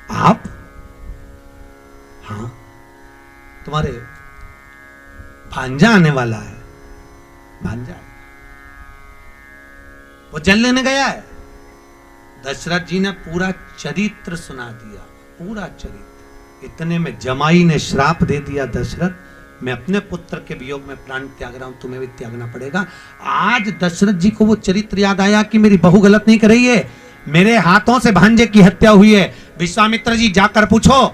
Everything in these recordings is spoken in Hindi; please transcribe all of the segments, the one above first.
आप? हाँ, तुम्हारे भांजा आने वाला है। भांजा वो जल लेने गया है। दशरथ जी ने पूरा चरित्र सुना दिया, पूरा चरित्र। इतने में जमाई ने श्राप दे दिया, दशरथ मैं अपने पुत्र के वियोग में प्राण त्याग रहा हूं, तुम्हें भी त्यागना पड़ेगा। आज दशरथ जी को वो चरित्र याद आया कि मेरी बहू गलत नहीं कर रही है, मेरे हाथों से भांजे की हत्या हुई है। विश्वामित्र जी जाकर पूछो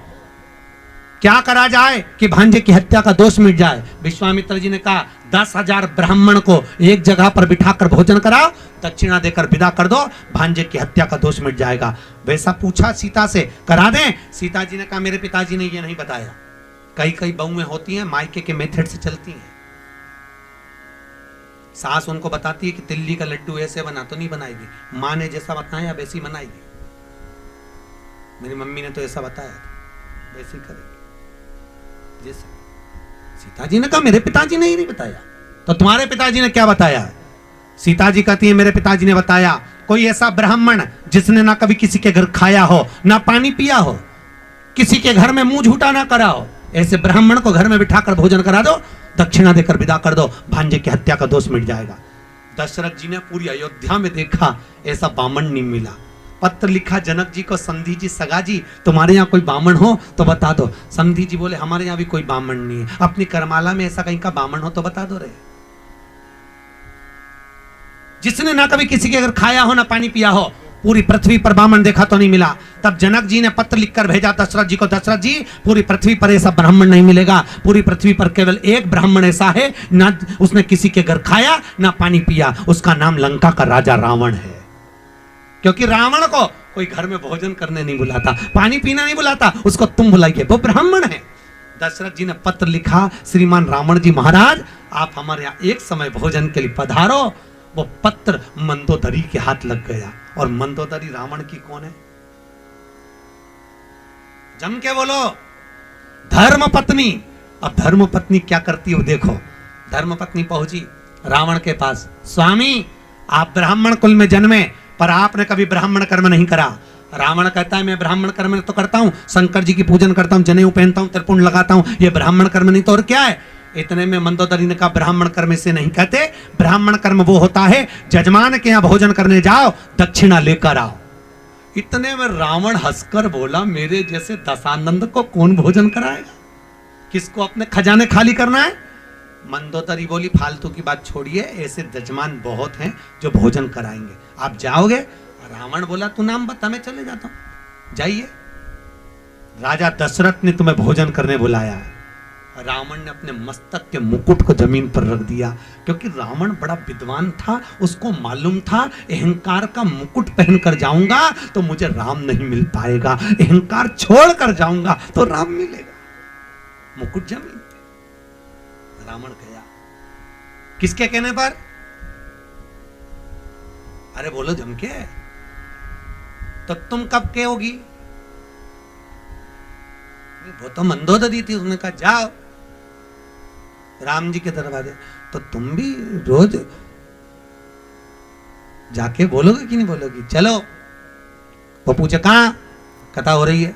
क्या करा जाए कि भांजे की हत्या का दोष मिट जाए। विश्वामित्र जी ने कहा 10,000 ब्राह्मण को एक जगह पर बिठाकर भोजन कराओ, दक्षिणा देकर विदा कर दो, भांजे की हत्या का दोष मिट जाएगा। वैसा पूछा सीता से, करा दें? सीता जी ने कहा मेरे पिताजी ने ये नहीं बताया। कई कई बहुएं होती हैं मायके के मेथड से चलती हैं। सास उनको बताती है कि तिल्ली का लड्डू ऐसे बना, तो नहीं बनाएगी, माँ ने जैसा बताया वैसी बनाएगी। मेरी मम्मी ने तो ऐसा बताया था, वैसे ही करेगी जैसे। सीता जी ने कहा मेरे पिताजी ने ही नहीं बताया, तो तुम्हारे पिताजी ने क्या बताया? सीता जी कहती है मेरे पिताजी ने बताया कोई ऐसा ब्राह्मण जिसने ना कभी किसी के घर खाया हो, ना पानी पिया हो, किसी के घर में मुंह झूठा ना करा हो, ऐसे ब्राह्मण को घर में बिठाकर भोजन करा दो, दक्षिणा देकर विदा कर दो, भांजे की हत्या का दोष मिट जाएगा। दशरथ जी ने पूरी अयोध्या में देखा, ऐसा बामण नहीं मिला। पत्र लिखा जनक जी को, संधि जी सगा जी तुम्हारे यहाँ कोई बामण हो तो बता दो। संधि जी बोले हमारे यहाँ भी कोई बामण नहीं है, अपनी करमाला में ऐसा कहीं का बामण हो तो बता दो रे, जिसने ना कभी किसी के घर खाया हो ना पानी पिया हो। पूरी पृथ्वी पर बामण देखा तो नहीं मिला। तब जनक जी ने पत्र लिखकर भेजा दशरथ जी को, दशरथ जी पूरी पृथ्वी पर ऐसा ब्राह्मण नहीं मिलेगा, पूरी पृथ्वी पर केवल एक ब्राह्मण ऐसा है, ना उसने किसी के घर खाया ना पानी पिया, उसका नाम लंका का राजा रावण है। क्योंकि रावण को कोई घर में भोजन करने नहीं बुलाता, पानी पीना नहीं बुलाता, उसको तुम बुलाइए, वो ब्राह्मण है। दशरथ जी ने पत्र लिखा, श्रीमान रावण जी महाराज आप हमारे यहाँ एक समय भोजन के लिए पधारो। वो पत्र मंदोदरी के हाथ लग गया, और मंदोदरी रावण की कौन है? जम के बोलो, धर्म पत्नी। अब धर्म पत्नी क्या करती है देखो। धर्म पत्नी पहुंची रावण के पास, स्वामी आप ब्राह्मण कुल में जन्मे पर आपने कभी ब्राह्मण कर्म नहीं करा। रावण कहता है मैं ब्राह्मण कर्म तो करता हूं, शंकर जी की पूजन करता हूं, जनेऊ पहनता हूं, त्रिपुंड लगाता हूं, ये ब्राह्मण कर्म नहीं तो और क्या है? इतने में मंदोदरी ने कहा ब्राह्मण कर्म इसे नहीं कहते, ब्राह्मण कर्म वो होता है जजमान के यहां भोजन करने जाओ, दक्षिणा लेकर आओ। इतने में रावण हंसकर बोला मेरे जैसे दशानंद को कौन भोजन कराएगा, किसको अपने खजाने खाली करना है? मंदोदरी बोली फालतू की बात छोड़िए, ऐसे जजमान बहुत हैं जो भोजन कराएंगे, आप जाओगे? रावण बोला तू नाम बता मैं चले जाता हूं, जाइए, राजा दशरथ ने तुम्हें भोजन करने बुलाया है। रावण ने अपने मस्तक के मुकुट को जमीन पर रख दिया, क्योंकि रावण बड़ा विद्वान था, उसको मालूम था अहंकार का मुकुट पहनकर जाऊंगा तो मुझे राम नहीं मिल पाएगा, अहंकार छोड़कर जाऊंगा तो राम मिलेगा। मुकुट जमीन पे। रावण गया, किसके कहने पर? अरे बोलो जम के, तो तुम कब कहोगी? वो तो मंदोदरी थी, उसने कहा जाओ राम जी के दरवाजे, तो तुम भी रोज जाके बोलोगे कि नहीं बोलोगी? चलो। वो पूछे कहां? कथा हो रही है।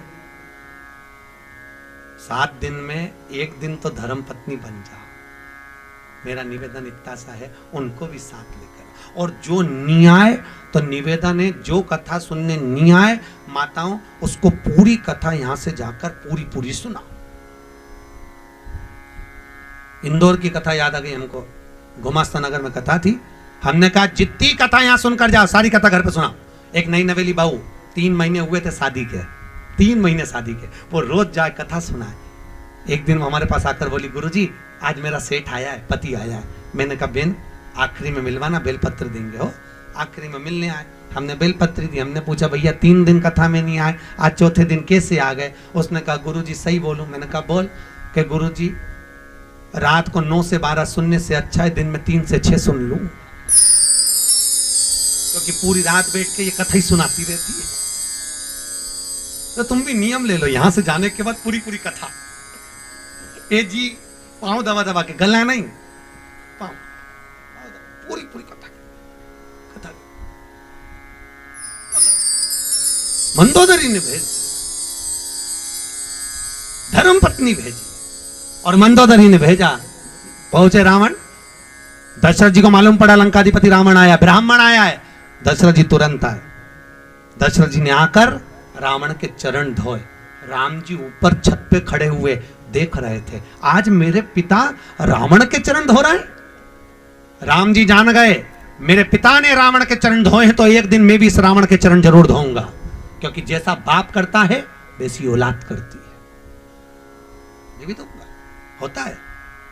7 दिन में एक दिन तो धर्म पत्नी बन जाओ, मेरा निवेदन इतना सा है, उनको भी साथ लेकर। और जो न्याय, तो निवेदन ने जो कथा सुनने न्याय माताओं, उसको पूरी कथा यहां से जाकर पूरी पूरी सुना। इंदौर की कथा याद आ गई हमको, गुमास्ता नगर में कथा थी, हमने कहा जितनी कथा यहां सुनकर जाओ सारी कथा घर पे सुनाओ। एक नई नवेली बहू, 3 महीने हुए थे शादी के, 3 महीने शादी के, वो रोज जाए कथा सुनाए। एक दिन वो हमारे पास आकर बोली गुरुजी आज मेरा सेठ आया है, पति आया है। मैंने कहा बेन आखिरी में मिलवाना, बेलपत्र देंगे। हो आखिरी में मिलने आए, हमने बेलपत्री दी। हमने पूछा भैया 3 दिन कथा में नहीं आए, आज चौथे दिन कैसे आ गए? उसने कहा गुरुजी सही बोलूं? मैंने कहा बोल। कि गुरुजी रात को 9 से 12 सुनने से अच्छा है दिन में 3 से 6 सुन लूं, क्योंकि पूरी रात बैठ के ये कथा ही सुनाती रहती है। तो तुम भी नियम ले लो, यहां से जाने के बाद पूरी पूरी कथा। ए जी पांव दबा दबा के, गला नहीं, पांव पूरी पूरी कथा। मंदोदरी ने भेज, धर्म पत्नी भेजी और मंदोदरी ने भेजा। पहुंचे रावण, दशरथ जी को मालूम पड़ा लंकाधिपति रावण आया, ब्राह्मण आया है। दशरथ जी तुरंत आए। दशरथ जी ने आकर रावण के चरण धोए। राम जी ऊपर छत पे खड़े हुए देख रहे थे, आज मेरे पिता रावण के चरण धो रहे हैं। राम जी जान गए मेरे पिता ने रावण के चरण धोए हैं तो एक दिन मैं भी इस रावण के चरण जरूर धोऊंगा, क्योंकि जैसा बाप करता है वैसी औलाद करती है। ये भी तो होता है।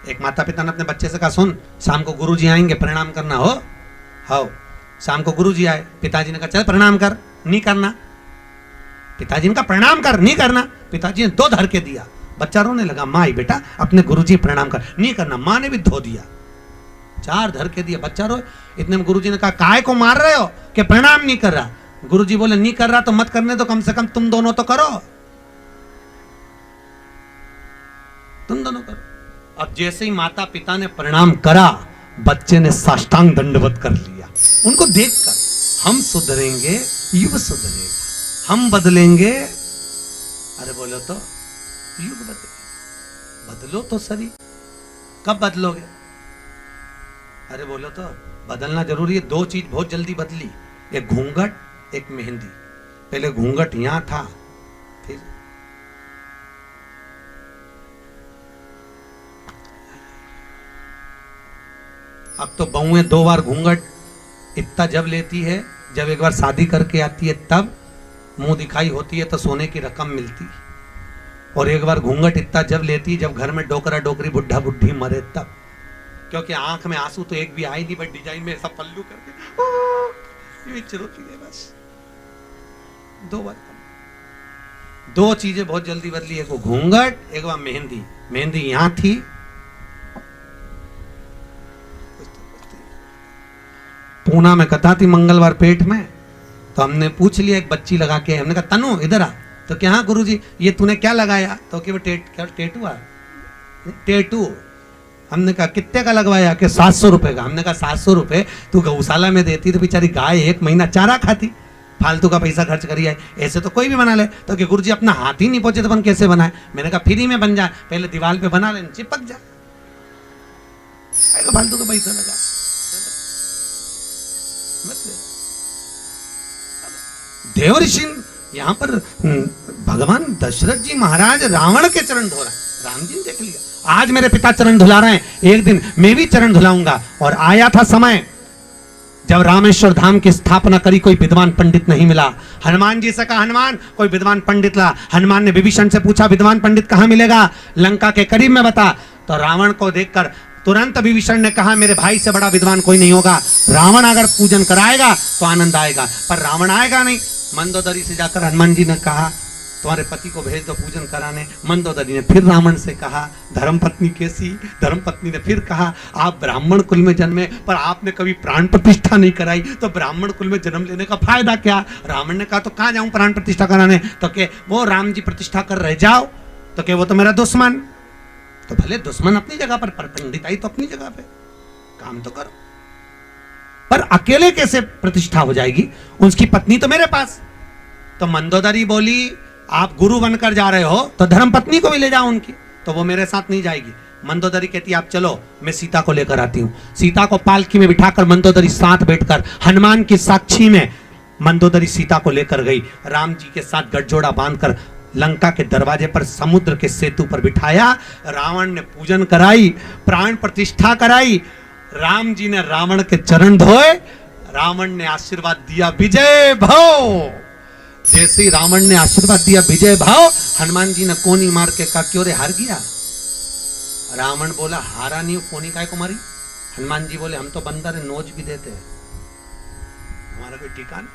एक माता पिता ने अपने बच्चे से कहा, सुन शाम को गुरुजी आएंगे, प्रणाम करना हो। शाम को गुरुजी आए, पिताजी ने कहा चल प्रणाम कर, नहीं करना। पिताजी ने कहा प्रणाम कर, नहीं करना। पिताजी ने 2 धर के दिया। बच्चा रोने लगा, माँ ही बेटा अपने गुरुजी प्रणाम कर, नहीं करना। माँ ने भी धो दिया, 4 धर के दिया। बच्चा रोए। इतने में गुरुजी ने कहा काहे को मार रहे हो कि प्रणाम नहीं कर रहा। गुरुजी बोले नहीं कर रहा तो मत करने दो, कम से कम तुम दोनों तो करो, तुम दोनों करो। अब जैसे ही माता पिता ने प्रणाम करा, बच्चे ने साष्टांग दंडवत कर लिया। उनको देखकर हम सुधरेंगे, युग सुधरेगा, हम बदलेंगे। अरे बोलो तो युग बदलेगा, बदलो तो सही। कब बदलोगे? अरे बोलो तो बदलना जरूरी है। 2 चीज बहुत जल्दी बदली, एक घूंघट, एक मेहंदी। पहले घूंघट यहां था, फिर अब तो बहुएं 2 बार घूंघट इतना जब लेती है, जब एक बार शादी करके आती है तब मुंह दिखाई होती है तो सोने की रकम मिलती है, और एक बार घूंघट इतना जब लेती है जब घर में डोकरा डोकरी बुढ़ा बुढ़ी मरे तब। क्योंकि आंख में आंसू तो एक भी आई नहीं, बट डिजाइन में सब पल्लू करके रोती है बस। 2 बार 2 चीजें बहुत जल्दी बदली, एक वो घूंघट, एक बार मेहंदी। मेहंदी यहां थी, पूना में कथा थी मंगलवार पेट में, तो हमने पूछ लिया, एक बच्ची लगा के, हमने कहा तनु इधर आ, तो क्या हाँ गुरुजी ये तूने क्या लगाया, तो कि वो टेटू। हमने कहा कितने का लगवाया, कि 700 रुपए का। हमने कहा 700 रुपए तू गौशाला में देती तो बेचारी गाय 1 महीना चारा खाती, फालतू का पैसा खर्च करी है, ऐसे तो कोई भी बना ले। तो कि गुरुजी अपना हाथ ही नहीं पहुंचे तो अपन कैसे बनाए। मैंने कहा फ्री में बन जाए, पहले दीवार पे बना ले, चिपक जा, फालतू का पैसा लगा। देव ऋषि यहाँ पर भगवान दशरथ जी महाराज रावण के चरण धो रहे हैं। राम जी ने देख लिया आज मेरे पिता चरण धुला रहे हैं, एक दिन मैं भी चरण धुलाऊंगा। और आया था समय जब रामेश्वर धाम की स्थापना करी, कोई विद्वान पंडित नहीं मिला। हनुमान जी से कहा हनुमान कोई विद्वान पंडित ला। हनुमान ने विभीषण से पूछा विद्वान पंडित कहाँ मिलेगा, लंका के करीब में बता। तो रावण को देखकर तुरंत विभीषण ने कहा मेरे भाई से बड़ा विद्वान कोई नहीं होगा। रावण अगर पूजन कराएगा तो आनंद आएगा, पर रावण आएगा नहीं। मंदोदरी से जाकर हनुमान जी ने कहा तुम्हारे पति को भेज दो पूजन कराने। मंदोदरी ने फिर रावण से कहा धर्मपत्नी कैसी। धर्मपत्नी ने फिर कहा आप ब्राह्मण कुल में जन्मे पर आपने कभी प्राण प्रतिष्ठा नहीं कराई, तो ब्राह्मण कुल में जन्म लेने का फायदा क्या। रावण ने कहा तो कहाँ जाऊं प्राण प्रतिष्ठा कराने, तो के वो राम जी प्रतिष्ठा कर रह जाओ, तो के वो तो मेरा दुश्मन। तो भले दुश्मन अपनी जगह पर पंडिताई तो अपनी जगह पे, काम तो करो, पर अकेले कैसे प्रतिष्ठा हो जाएगी, उसकी पत्नी तो मेरे पास। तो मंदोदरी बोली आप गुरु बनकर जा रहे हो तो धर्म पत्नी को भी ले जाओ उनकी, तो वो मेरे साथ नहीं जाएगी। मंदोदरी कहती आप चलो मैं सीता को लेकर आती हूँ। सीता को पालकी में बिठाकर मंदोदरी साथ बैठकर हनुमान की साक्षी में मंदोदरी सीता को लेकर गई। राम जी के साथ गठजोड़ा बांधकर लंका के दरवाजे पर समुद्र के सेतु पर बिठाया। रावण ने पूजन कराई, प्राण प्रतिष्ठा कराई। राम जी ने रावण के चरण धोए, रावण ने आशीर्वाद दिया विजय भव। जैसे ही रावण ने आशीर्वाद दिया विजय भाव, हनुमान जी ने कोनी मार के कहा क्यों रे हार गया। रावण बोला हारा नहीं, कोनी काय को मारी। हनुमान जी बोले हम तो बंदर है, नोच भी देते हैं, हमारा कोई ठिकाना।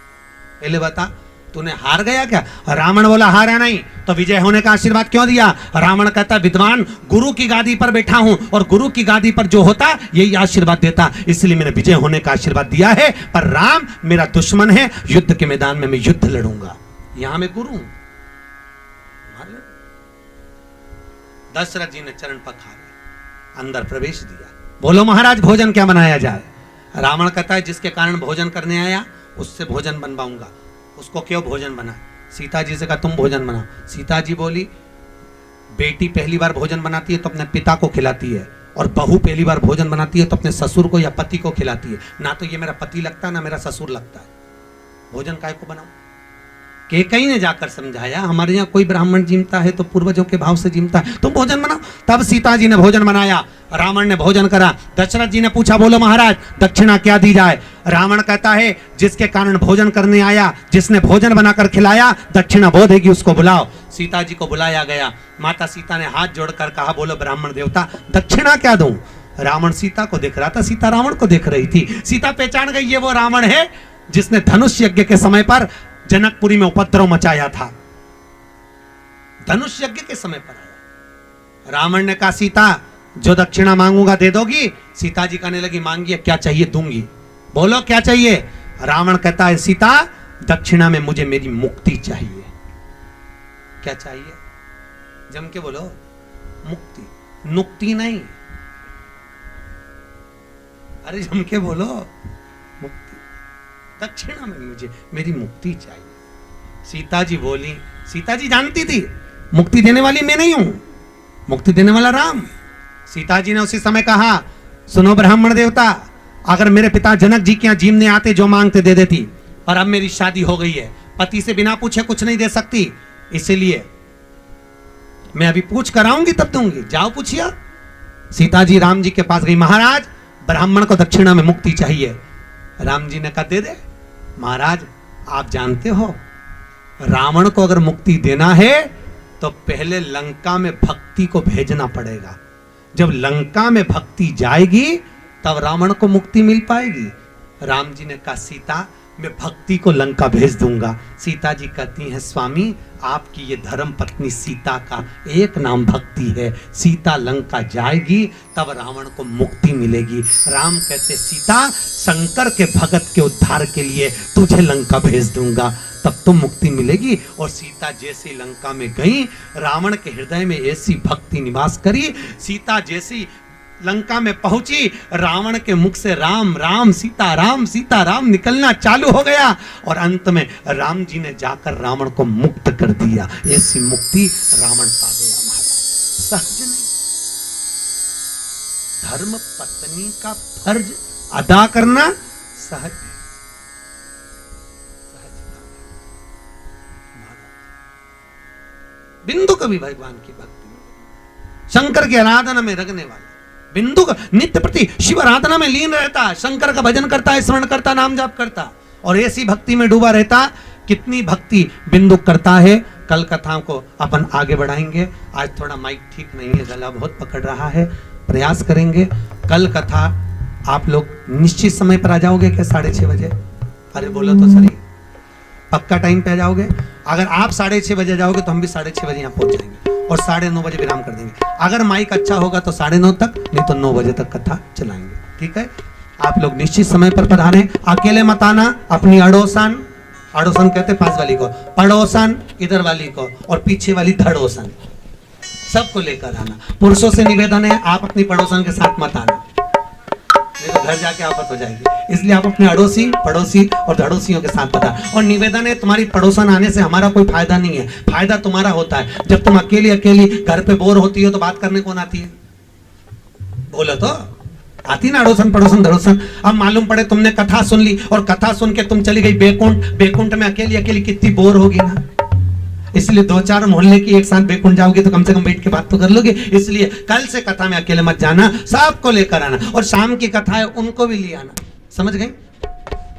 पहले बता तूने हार गया क्या। रावण बोला हारा नहीं, तो विजय होने का आशीर्वाद क्यों दिया। रावण कहता विद्वान गुरु की गादी पर बैठा हूं और गुरु की गादी पर जो होता यही आशीर्वाद देता, इसलिए मैंने विजय होने का आशीर्वाद दिया है। पर राम मेरा दुश्मन है, युद्ध के मैदान में मैं युद्ध लड़ूंगा, यहां मैं गुरु हूं। दशरथ जी ने चरण पखारे, अंदर प्रवेश दिया। बोलो महाराज भोजन क्या बनाया जाए। रावण कहता है जिसके कारण भोजन करने आया उससे भोजन बनवाऊंगा। उसको क्यों भोजन बना। सीता जी से कहा तुम भोजन बनाओ। सीता जी बोली बेटी पहली बार भोजन बनाती है तो अपने पिता को खिलाती है, और बहू पहली बार भोजन बनाती है तो अपने ससुर को या पति को खिलाती है। ना तो ये मेरा पति लगता है ना मेरा ससुर लगता है, भोजन काय को बनाऊं। कैकेयी ने जाकर समझाया, हमारे यहाँ कोई ब्राह्मण जीमता है तो पूर्वजों के भाव से जीमता है, तुम भोजन बनाओ। तब सीता जी ने भोजन बनाया, रावण ने भोजन करा। दशरथ जी ने पूछा, बोलो महाराज दक्षिणा क्या दी जाए। रावण कहता है, जिसके कारण भोजन करने आया, जिसने भोजन बनाकर खिलाया, दक्षिणा बोधेगी उसको बुलाओ। सीता जी को बुलाया गया। माता सीता ने हाथ जोड़कर कहा, बोलो ब्राह्मण देवता दक्षिणा क्या दूं। रावण सीता को देख रहा था, सीता रावण को देख रही थी। सीता पहचान गई, ये वो रावण है जिसने धनुष यज्ञ के समय पर जनकपुरी में उपद्रव मचाया था। धनुष यज्ञ के समय पर आया। रावण ने कहा, सीता जो दक्षिणा मांगूंगा दे दोगी। सीता जी कहने लगी, मांगिए, क्या चाहिए दूंगी, बोलो क्या चाहिए। रावण कहता है, सीता दक्षिणा में मुझे मेरी मुक्ति चाहिए। क्या चाहिए, जम के बोलो। मुक्ति, नुक्ति नहीं, अरे जम के बोलो, मुक्ति। दक्षिणा में मुझे मेरी मुक्ति चाहिए। सीता जी बोली, सीता जी जानती थी मुक्ति देने वाली मैं नहीं हूं, मुक्ति देने वाला राम। सीता जी ने उसी समय कहा, सुनो ब्राह्मण देवता, अगर मेरे पिता जनक जी के यहाँ जीमने आते जो मांगते दे देती, पर अब मेरी शादी हो गई है, पति से बिना पूछे कुछ नहीं दे सकती, इसलिए मैं अभी पूछ कर आऊंगी तब दूंगी, जाओ पूछिए। सीता जी राम जी के पास गई, महाराज ब्राह्मण को दक्षिणा में मुक्ति चाहिए। राम जी ने कहा, दे दे। महाराज आप जानते हो, रावण को अगर मुक्ति देना है तो पहले लंका में भक्ति को भेजना पड़ेगा। जब लंका में भक्ति जाएगी तब रावण को मुक्ति मिल पाएगी। राम जी ने कहा, सीता मैं भक्ति को लंका भेज दूंगा। सीता जी कहती हैं, स्वामी आपकी ये धर्म पत्नी सीता का एक नाम भक्ति है, सीता लंका जाएगी तब रावण को मुक्ति मिलेगी। राम कहते, सीता शंकर के भगत के उद्धार के लिए तुझे लंका भेज दूंगा, तब तो मुक्ति मिलेगी। और सीता जैसे लंका में गई, रावण के हृदय में ऐसी भक्ति निवास करी। सीता जैसी लंका में पहुंची, रावण के मुख से राम राम सीता राम निकलना चालू हो गया, और अंत में राम जी ने जाकर रावण को मुक्त कर दिया। ऐसी मुक्ति रावण पा गया। महाराज सहज नहीं, धर्म पत्नी का फर्ज अदा करना सहज है। बिंदु कभी भगवान की भक्ति, शंकर की आराधना में रखने वाला, बिंदु का नित्य प्रति शिव आराधना में लीन रहता, शंकर का भजन करता, स्मरण करता, नाम जाप करता, और ऐसी भक्ति में डूबा रहता। कितनी भक्ति बिंदु करता है। कल कथाओं को अपन आगे बढ़ाएंगे। आज थोड़ा माइक ठीक नहीं है, गला बहुत पकड़ रहा है, प्रयास करेंगे। कल कथा आप लोग निश्चित समय पर आ जाओगे क्या? 6:30 बजे? अरे बोलो तो सही, पक्का टाइम पे आ जाओगे? अगर आप 6:30 बजे जाओगे तो हम भी 6:30 बजे यहाँ पहुंच जाएंगे, और 9:30 बजे विराम कर देंगे। अगर माइक अच्छा होगा तो 9:30 तक, नहीं तो 9 बजे तक कथा चलाएंगे। ठीक है, आप लोग निश्चित समय पर पधारें। अकेले मत आना, अपनी अड़ोसन, अड़ोसन कहते पास वाली को, पड़ोसन इधर वाली को, और पीछे वाली धड़ोसन, सबको लेकर आना। पुरुषों से निवेदन है, आप अपनी पड़ोसन के साथ मत आना, नहीं तो घर जाके आफत हो जाएगी। इसलिए आप अपने अड़ोसी, पड़ोसी और धड़ोसियों के साथ पता। और निवेदन है, तुम्हारी पड़ोसन आने से हमारा कोई फायदा नहीं है, फायदा तुम्हारा होता है। जब तुम अकेली अकेली घर पे बोर होती हो तो बात करने कौन आती है? बोलो तो आती ना, अड़ोसन पड़ोसन धड़ोसन। अब मालूम पड़े तुमने कथा सुन ली और कथा सुन के तुम चली गई बैकुंठ, बैकुंठ में अकेली अकेली कितनी बोर होगी ना। इसलिए 2-4 मोहल्ले की एक साथ बैकुंठ जाओगे तो कम से कम बैठ के बात तो कर लोगे। इसलिए कल से कथा में अकेले मत जाना, सबको लेकर आना, और शाम की कथा है उनको भी ले आना। समझ गए?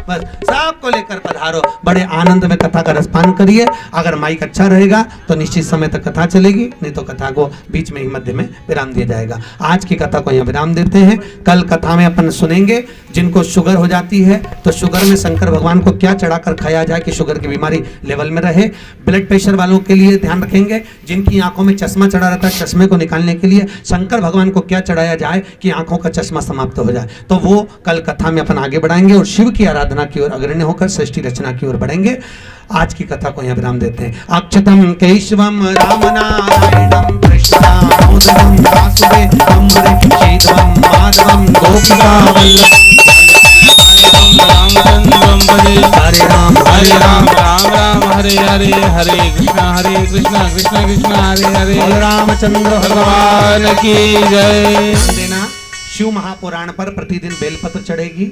बस सबको लेकर पधारो, बड़े आनंद में कथा का रसपान करिए। अगर माइक अच्छा रहेगा तो निश्चित समय तक कथा चलेगी, नहीं तो कथा को बीच में ही मध्य में विराम दिया जाएगा। आज की कथा को यहाँ विराम देते हैं। कल कथा में अपन सुनेंगे जिनको शुगर हो जाती है तो शुगर में शंकर भगवान को क्या चढ़ाकर खाया जाए कि शुगर की बीमारी लेवल में रहे। ब्लड प्रेशर वालों के लिए ध्यान रखेंगे, जिनकी आंखों में चश्मा चढ़ा रहता है, चश्मे को निकालने के लिए शंकर भगवान को क्या चढ़ाया जाए कि आंखों का चश्मा समाप्त हो जाए। तो वो कल कथा में अपन आगे बढ़ाएंगे और शिव की आराधना की ओर अग्रणी होकर सृष्टि रचना की ओर बढ़ेंगे। आज की कथा को यहाँ विराम देते हैं। अक्षतम केशवम राम नारायणम कृष्णामोदरम वासुदेवम शीतवम माधवम गोपिका वल्लभम रामचंद्रं भजे हरे राम राम राम हरे हरे हरे कृष्णा कृष्ण कृष्ण हरे हरे रामचंद्र भगवान की जय। देना शिव महापुराण पर प्रतिदिन बेलपत्र चढ़ेगी।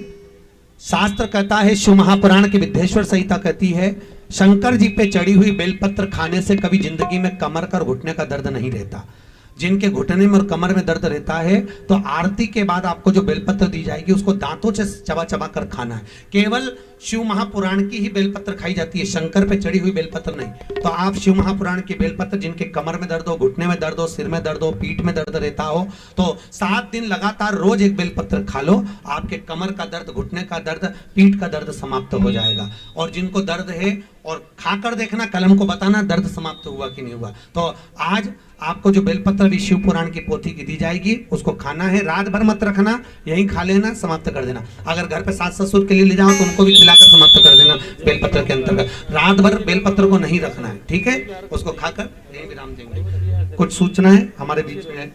शास्त्र कहता है, शिव महापुराण की विद्येश्वर संहिता कहती है, शंकर जी पे चढ़ी हुई बेलपत्र खाने से कभी जिंदगी में कमर का और घुटने का दर्द नहीं रहता। जिनके घुटने में और कमर में दर्द रहता है तो आरती के बाद आपको जो बेलपत्र दी जाएगी उसको दांतों से चबा चबा कर खाना है। केवल शिव महापुराण की ही बेलपत्र खाई जाती है, शंकर पे चढ़ी हुई बेलपत्र नहीं। तो आप शिव महापुराण की बेलपत्र, जिनके कमर में दर्द हो, घुटने में दर्द हो, सिर में दर्द हो, पीठ में दर्द रहता हो, तो 7 दिन लगातार रोज एक बेलपत्र खा लो। आपके कमर का दर्द, घुटने का दर्द, पीठ का दर्द समाप्त हो जाएगा। और जिनको दर्द है और खाकर देखना, कल हमको बताना दर्द समाप्त हुआ कि नहीं हुआ। तो आज आपको जो बेलपत्र भी शिव पुराण की पोथी की दी जाएगी उसको खाना है। रात भर मत रखना, यहीं खा लेना, समाप्त कर देना। अगर घर पे सास ससुर के लिए ले जाओ तो उनको भी खिलाकर समाप्त कर देना बेलपत्र के अंतर्गत। रात भर बेलपत्र को नहीं रखना है, ठीक है? उसको खाकर यहीं विराम देंगे। कुछ सूचना है हमारे बीच में है?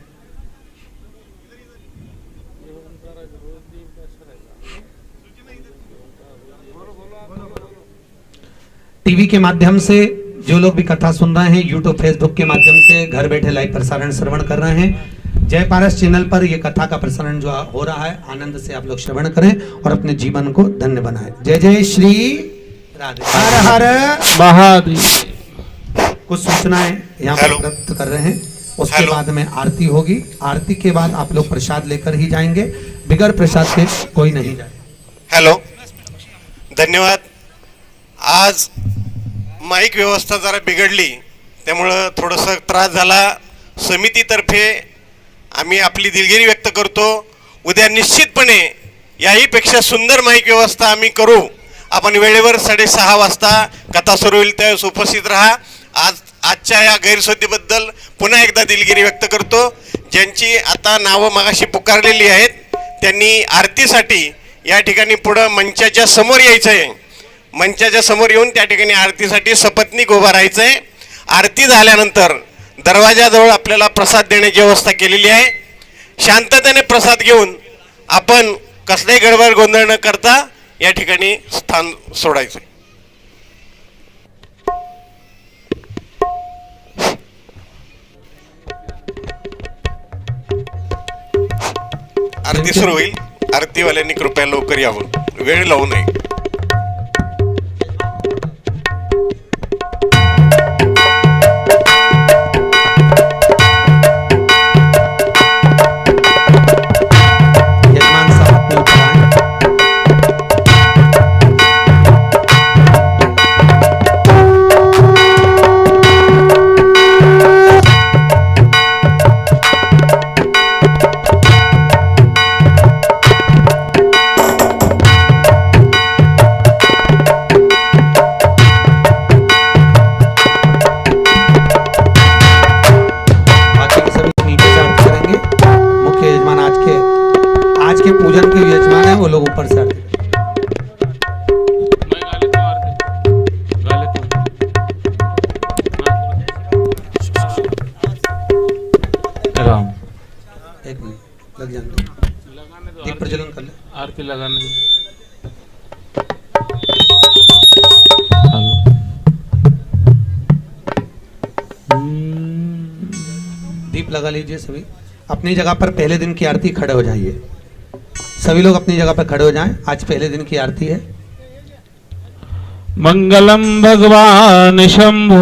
टीवी के माध्यम से जो लोग भी कथा सुन रहे हैं, यूट्यूब फेसबुक के माध्यम से घर बैठे लाइव प्रसारण श्रवण कर रहे हैं, जय पारस चैनल पर ये कथा का प्रसारण जो हो रहा है, आनंद से आप लोग श्रवण करें और अपने जीवन को धन्य बनाएं। जय जय श्री राधे, हर हर महादेव। कुछ सूचनाएं यहाँ पर प्राप्त कर रहे हैं, उसके बाद में आरती होगी। आरती के बाद आप लोग प्रसाद लेकर ही जाएंगे, बिगर प्रसाद के कोई नहीं जाए। हॅलो, धन्यवाद। आज माईक व्यवस्था जरा बिघडली, त्यामुळं थोडंसं त्रास झाला। समितीतर्फे आम्ही आपली दिलगिरी व्यक्त करतो। उद्या निश्चितपणे याहीपेक्षा सुंदर माईक व्यवस्था आम्ही करू। आपण वेळेवर 6:30 वाजता कथा सुरू होईल, त्यावेळेस उपस्थित राहा। आजच्या या गैरसोयीबद्दल पुन्हा एकदा दिलगिरी व्यक्त करतो। ज्यांची आता नावं मगाशी पुकारलेली आहेत त्यांनी आरतीसाठी या ठिकाणी पुढं मंचाच्या समोर यायचं आहे। मंचाच्या समोर येऊन त्या ठिकाणी आरतीसाठी सपत्नीक उभा राहायचं आहे। आरती झाल्यानंतर दरवाजाजवळ आपल्याला प्रसाद देण्याची व्यवस्था केलेली आहे। शांततेने प्रसाद घेऊन आपण कसलाही गडबड गोंधळ न करता या ठिकाणी स्थान सोडायचं। आरती सुरू होईल। आरतीवाल्यांनी कृपया लवकर यावं, वेळ लावू नये। पूजन के यजमान है वो लोग ऊपर से आते। राम एक मिनट लग जाने दो, दीप प्रज्वलन कर ले, आरती लगाने दो। दीप लगा लीजिए सभी। अपनी जगह पर पहले दिन की आरती खड़े हो जाइए। सभी लोग अपनी जगह पर खड़े हो जाएं। आज पहले दिन की आरती है। मंगलम भगवान शंभो,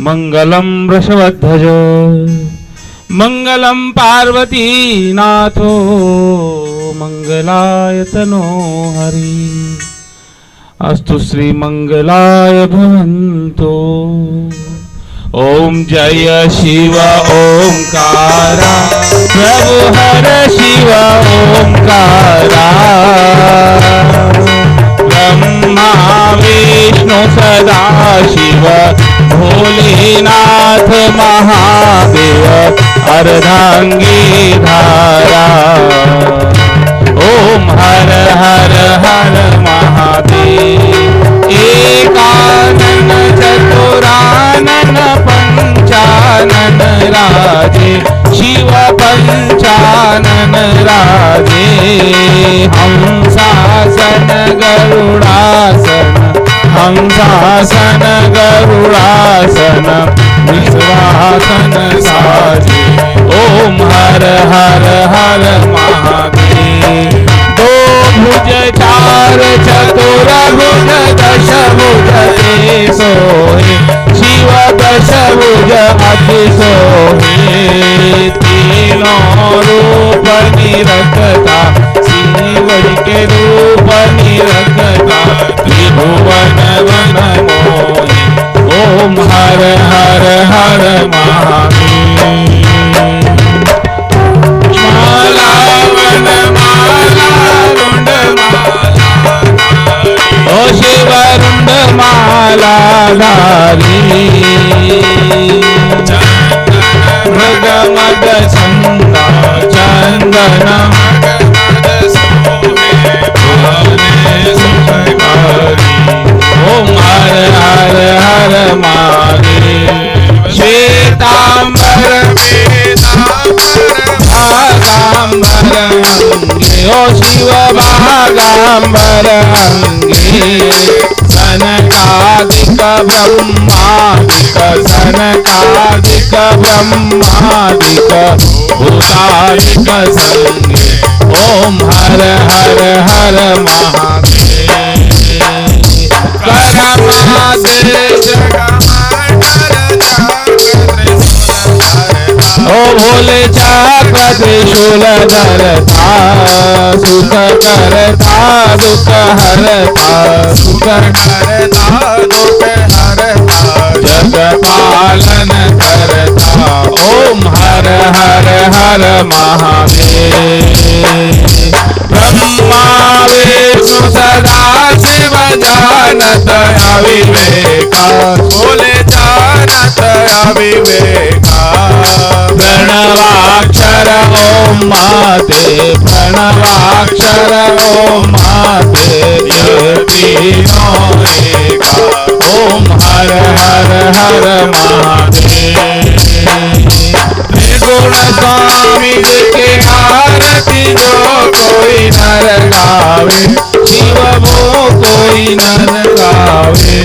मंगलम वृषभध्वज, मंगलम पार्वती नाथो, मंगलाय तनो हरि। अस्तु श्री मंगलाय भवन्तु। ओम जय शिव ओंकारा, प्रभु हर शिव ओंकारा। ब्रह्मा विष्णु सदा शिव, भोलेनाथ महादेव, अर्धांगी धारा। ओम हर हर हर महादेव। एकानन चतुरानन पंचानन राजे, शिव पंचानन राजे। हंसा आसन गरुड़ासन विश्वासन साजे। ओम हर हर हर महादेव। दो भुज चार चतुर भुज दश भुज ते सोहे शिव दश भुज अति सोहे। तीनों रूप निरखता शिव के रूप निरखता त्रिभुवन वन मोहे। ओम हर हर हर महादेव। माला वन माला रुंड माला ओ शिव रुंड माला धारी। मृग मद चंदा चंदन ओम हर हर हर महादेव। श्वेतांबर भागांबर अंगे ओ शिव भागांबर अंगे। सनकादिक ब्रह्मादिक सनकादिक ब्रह्मादिक भूतादिक संगे। ओम हर हर हर महादेव। ओ भोले चक्र त्रिशूल धरता सुख करता दुख हरता सुख करता दुख हरता जग पालन करता। ओम हर हर हर महादेव। ब्रह्मा विष्णु सदा शिव जानत अविवेका बोले जानत अविवेका। प्रणवाक्षर ओम माते प्रणवाक्षर ओम माते ये तीनों एका। ओम हर हर हर महादेव। त्रिगुण स्वामी जी के आरती जो कोई नर गावे शिव वो कोई नर गावे।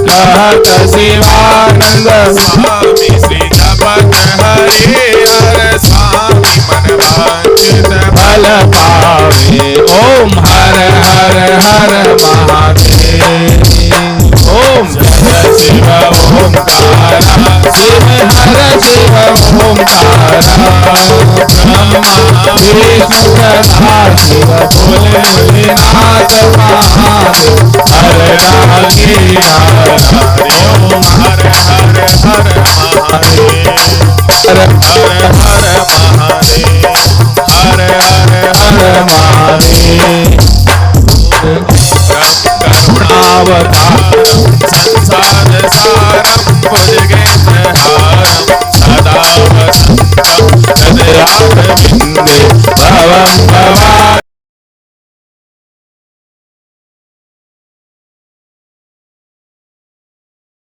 कहत शिवानंद स्वामी श्री जपत हरे हर स्वामी मन वांछित फल पावे। ओम हर हर हर महादेव। ओम जय शिव ओंकारा शिव हर शिव ओंकारा। ब्रह्मा विष्णु सदा शिव भोलेनाथ महादेव हर रागे ओम हर हर हर महादेव। हर हर हर महादेव हर हर हर महादेव। करुणावतारम संसार सारम भुजगेन्द्रहारम सदा वसंतम हृदयारविंदे भवं भवामि